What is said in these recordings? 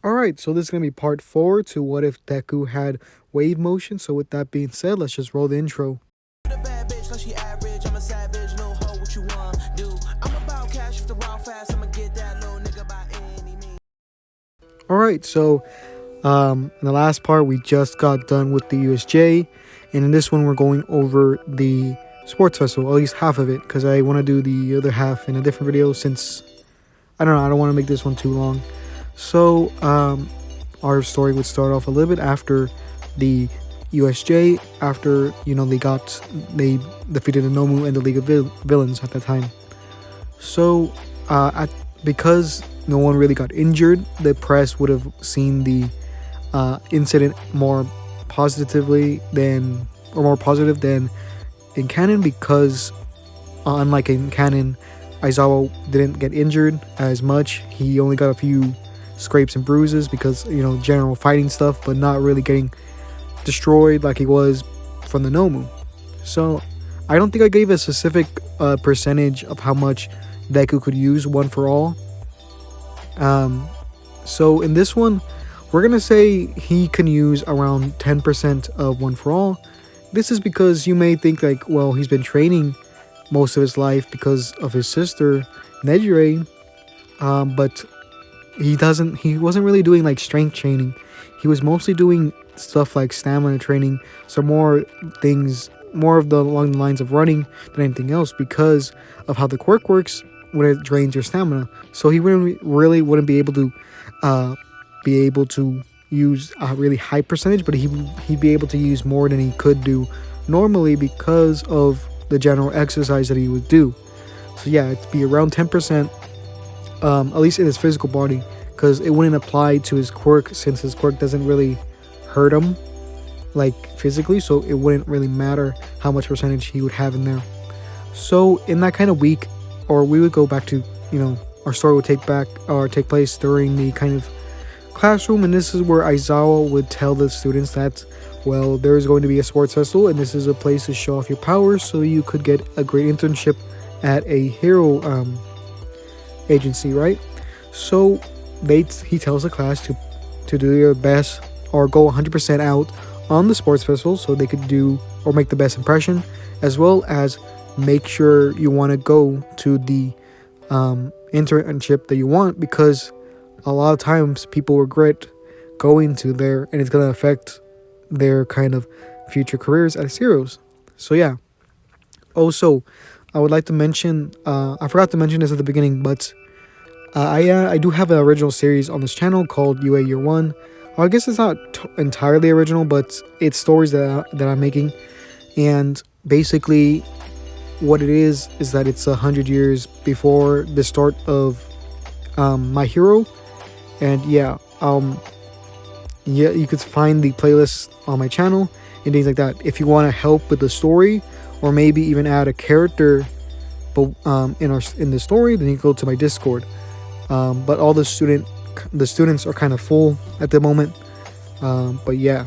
Alright, so this is going to be part 4 to what if Deku had wave motion. So with that being said, let's just roll the intro. Alright, so in the last part we just got done with the USJ, and in this one we're going over the sports festival, at least half of it, because I want to do the other half in a different video since, I don't want to make this one too long. So our story would start off a little bit after the USJ, after they defeated the Nomu and the League of Villains at that time. So because no one really got injured, the press would have seen the incident more positive than in canon, because unlike in canon, Aizawa didn't get injured as much. He only got a few scrapes and bruises because, general fighting stuff, but not really getting destroyed like he was from the Nomu. So I don't think I gave a specific percentage of how much Deku could use One for All. So in this one, we're gonna say he can use around 10% of One for All. This is because you may think like, well, he's been training most of his life because of his sister Nejire, but he wasn't really doing like strength training. He was mostly doing stuff like stamina training, so more along the lines of running than anything else, because of how the quirk works when it drains your stamina. So he wouldn't be able to use a really high percentage, but he'd be able to use more than he could do normally because of the general exercise that he would do. So yeah, it'd be around 10%, at least in his physical body, because it wouldn't apply to his quirk, since his quirk doesn't really hurt him like physically, so it wouldn't really matter how much percentage he would have in there. So in that kind of week, or we would go back to, our story would take place during the kind of classroom, and this is where Aizawa would tell the students that, well, there's going to be a sports festival, and this is a place to show off your powers, so you could get a great internship at a hero agency, right? So he tells the class to do their best, or go 100% out on the sports festival, so they could do or make the best impression, as well as make sure you want to go to the internship that you want, because a lot of times people regret going to there, and it's going to affect their kind of future careers as heroes. So yeah. Also, I would like to mention, I forgot to mention this at the beginning, but I do have an original series on this channel called UA Year 1. I guess it's not entirely original, but it's stories that I'm making. And basically what it is that it's 100 years before the start of My Hero. And yeah, you could find the playlist on my channel and things like that. If you want to help with the story, or maybe even add a character but in the story, then you go to my Discord. But all the students are kind of full at the moment. But yeah,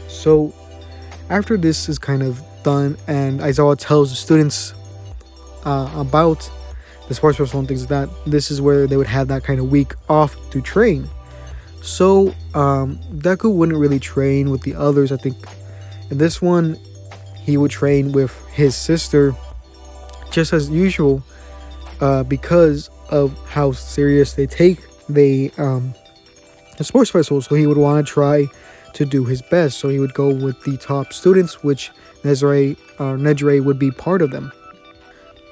so after this is kind of done, and Aizawa tells the students about the sports festival and things like that, this is where they would have that kind of week off to train. So Deku wouldn't really train with the others. I think in this one he would train with his sister just as usual, because of how serious they take the sports festival. So he would want to try to do his best, so he would go with the top students, which Nejire would be part of them.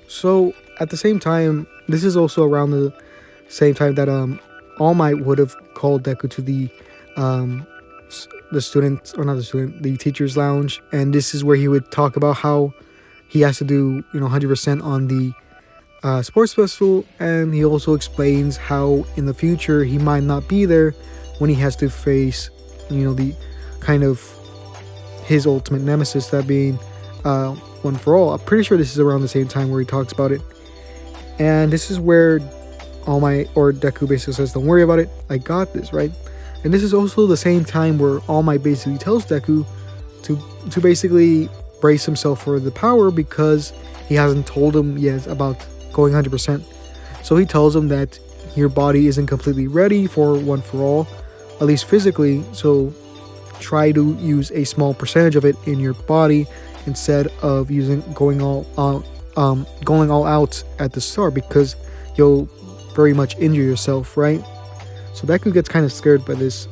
So at the same time, this is also around the same time that All Might would have called Deku to the teacher's lounge, and this is where he would talk about how he has to do 100% on the sports festival, and he also explains how in the future he might not be there when he has to face the kind of his ultimate nemesis, that being One for All. I'm pretty sure this is around the same time where he talks about it, and this is where Deku basically says, don't worry about it, I got this, right? And this is also the same time where All Might basically tells Deku to basically brace himself for the power, because he hasn't told him yet about going 100%. So he tells him that your body isn't completely ready for one for all, at least physically. So try to use a small percentage of it in your body instead of going all out at the start, because you'll very much injure yourself, right? So Deku gets kind of scared by this,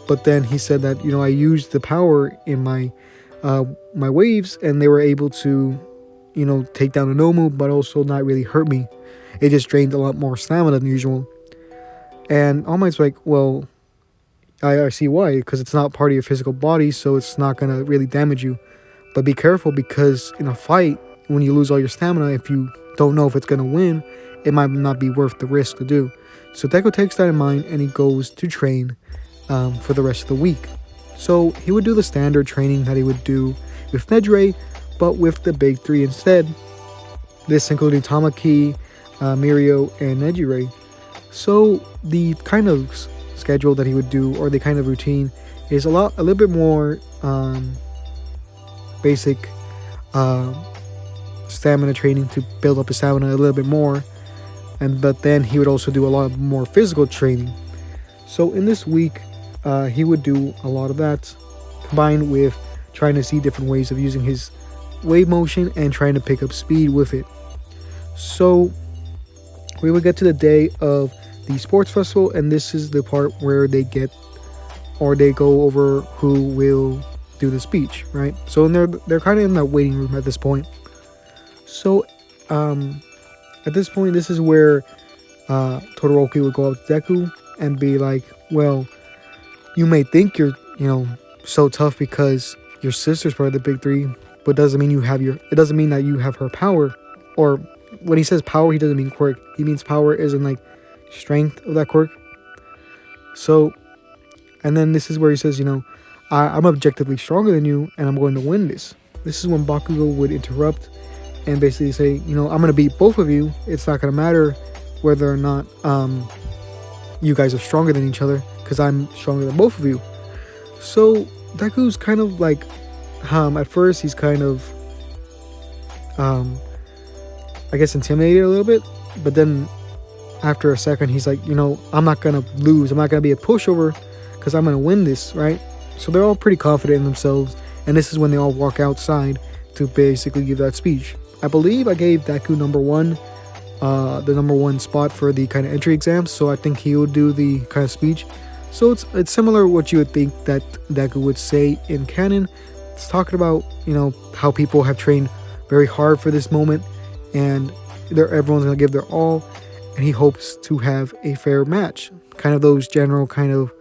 but then he said that, I used the power in my waves, and they were able to, take down a Nomu, but also not really hurt me. It just drained a lot more stamina than usual. And All Might's like, well, I see why, because it's not part of your physical body, so it's not going to really damage you. But be careful, because in a fight, when you lose all your stamina, if you don't know if it's going to win, it might not be worth the risk to do. So Deku takes that in mind, and he goes to train for the rest of the week. So he would do the standard training that he would do with Nejire, but with the big three instead. This including Tamaki, Mirio, and Nejire. So the kind of schedule that he would do, or the kind of routine, is a little bit more basic stamina training to build up his stamina a little bit more. But then he would also do a lot more physical training. So in this week, he would do a lot of that, combined with trying to see different ways of using his wave motion and trying to pick up speed with it. So we would get to the day of the sports festival, and this is the part where they go over who will do the speech, right? So they're kind of in that waiting room at this point. So at this point, this is where Todoroki would go up to Deku and be like, well, you may think you're, so tough because your sister's part of the big three, but it doesn't mean that you have her power. Or when he says power, he doesn't mean quirk. He means power as in like strength of that quirk. So, and then this is where he says, I'm objectively stronger than you, and I'm going to win this. This is when Bakugo would interrupt and basically say, I'm going to beat both of you. It's not going to matter whether or not you guys are stronger than each other, because I'm stronger than both of you. So Deku's kind of like, at first he's kind of, I guess, intimidated a little bit. But then after a second, he's like, I'm not going to lose. I'm not going to be a pushover, because I'm going to win this, right? So they're all pretty confident in themselves. And this is when they all walk outside to basically give that speech. I believe I gave Deku number one spot for the kind of entry exams, so I think he would do the kind of speech. So it's similar to what you would think that Deku would say in canon. It's talking about, how people have trained very hard for this moment, and everyone's going to give their all, and he hopes to have a fair match. Kind of those general kind of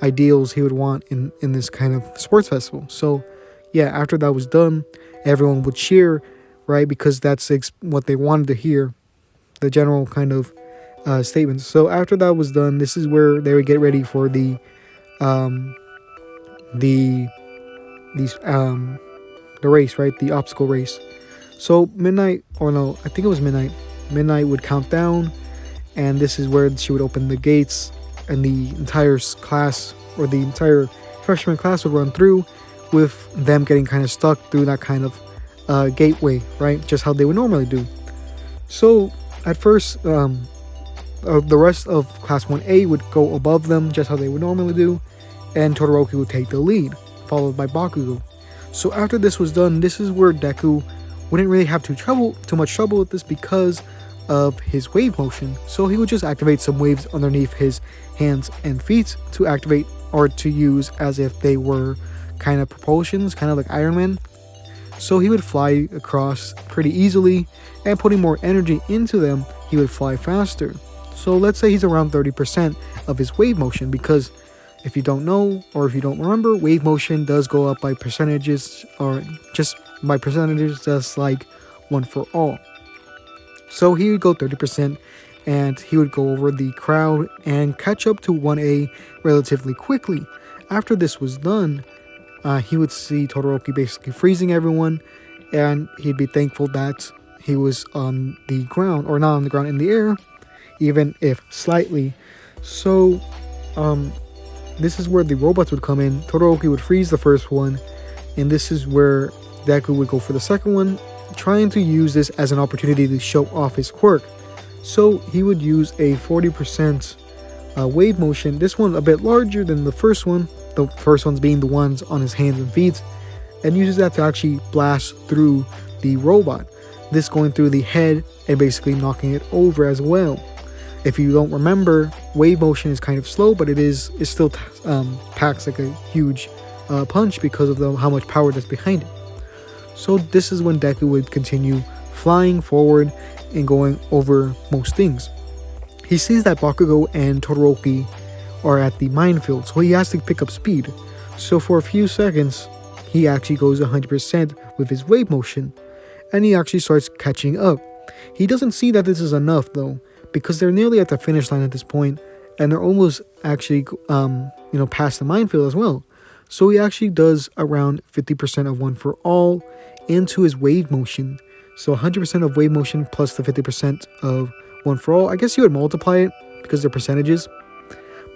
ideals he would want in this kind of sports festival. So yeah, after that was done, everyone would cheer, right? Because that's what they wanted to hear, the general kind of statements. So after that was done, this is where they would get ready for the race, right? The obstacle race. So midnight, or no, I think it was midnight. Midnight would count down, and this is where she would open the gates, and the entire class, or the entire freshman class, would run through, with them getting kind of stuck through that kind of gateway, right? Just how they would normally do. So at first, the rest of class 1A would go above them, just how they would normally do, and Todoroki would take the lead, followed by Bakugo. So after this was done, this is where Deku wouldn't really have too much trouble with this because of his wave motion. So he would just activate some waves underneath his hands and feet to activate, or to use as if they were kind of propulsions, kind of like Iron Man. So he would fly across pretty easily, and putting more energy into them, he would fly faster. So let's say he's around 30% of his wave motion, because if you don't know, or if you don't remember, wave motion does go up by percentages, or just by percentages, just like one for all. So he would go 30%, and he would go over the crowd and catch up to 1A relatively quickly. After this was done, he would see Todoroki basically freezing everyone, and he'd be thankful that he was on the ground, or not on the ground, in the air, even if slightly. So this is where the robots would come in. Todoroki would freeze the first one, and this is where Deku would go for the second one, trying to use this as an opportunity to show off his quirk. So he would use a 40% wave motion. This one a bit larger than the first one. The first one's being the ones on his hands and feet, and uses that to actually blast through the robot. This going through the head and basically knocking it over as well. If you don't remember, wave motion is kind of slow, but it still packs like a huge punch because of how much power that's behind it. So this is when Deku would continue flying forward and going over most things. He sees that Bakugo and Todoroki are at the minefield, so he has to pick up speed. So for a few seconds, he actually goes 100% with his wave motion, and he actually starts catching up. He doesn't see that this is enough though, because they're nearly at the finish line at this point, and they're almost actually past the minefield as well. So he actually does around 50% of One for All into his wave motion. So 100% of wave motion plus the 50% of One for All. I guess you would multiply it because they're percentages.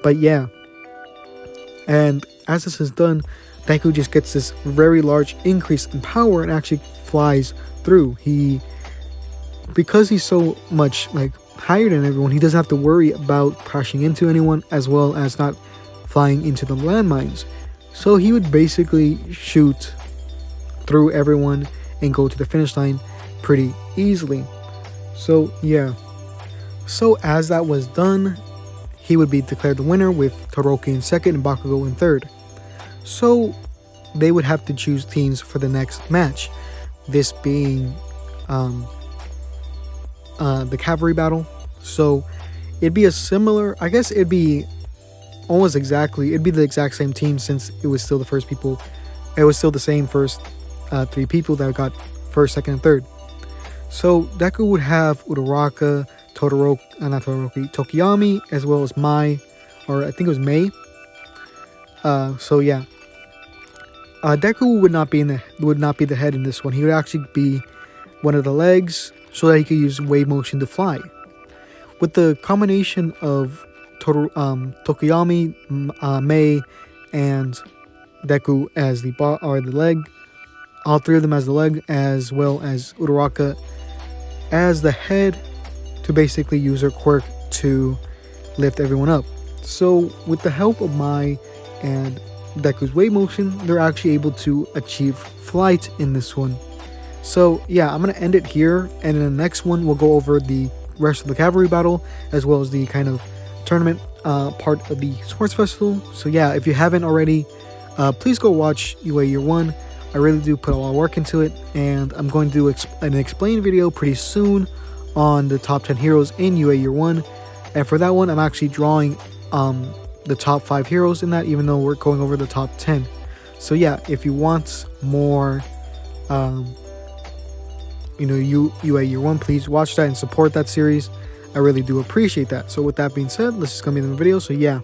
But yeah. And as this is done, Deku just gets this very large increase in power and actually flies through. Because he's so much higher than everyone, he doesn't have to worry about crashing into anyone, as well as not flying into the landmines. So he would basically shoot through everyone and go to the finish line pretty easily. So yeah. So as that was done, he would be declared the winner with Todoroki in second and Bakugo in third. So they would have to choose teams for the next match. This being the Cavalry battle. So it'd be a similar, I guess it'd be almost exactly, it'd be the exact same team, since it was still the first people. It was still the same first 3 people that got first, second, and third. So Deku would have Uraraka, Tokiyami, as well as Mai, or I think it was Mei. So yeah. Deku would not be the head in this one. He would actually be one of the legs, so that he could use wave motion to fly. With the combination of Tokiyami, Mei, and Deku as the leg, all 3 of them as the leg, as well as Uraraka as the head, to basically use her quirk to lift everyone up. So with the help of Mai and Deku's wave motion, they're actually able to achieve flight in this one. So yeah, I'm going to end it here, and in the next one we'll go over the rest of the Cavalry battle, as well as the kind of tournament part of the sports festival. So yeah, if you haven't already, please go watch UA Year 1. I really do put a lot of work into it, and I'm going to do an explain video pretty soon on the top 10 heroes in UA Year 1. And for that one, I'm actually drawing the top 5 heroes in that, even though we're going over the top 10. So yeah, if you want more UA Year 1, please watch that and support that series. I really do appreciate that. So with that being said, this is gonna be the video. So yeah.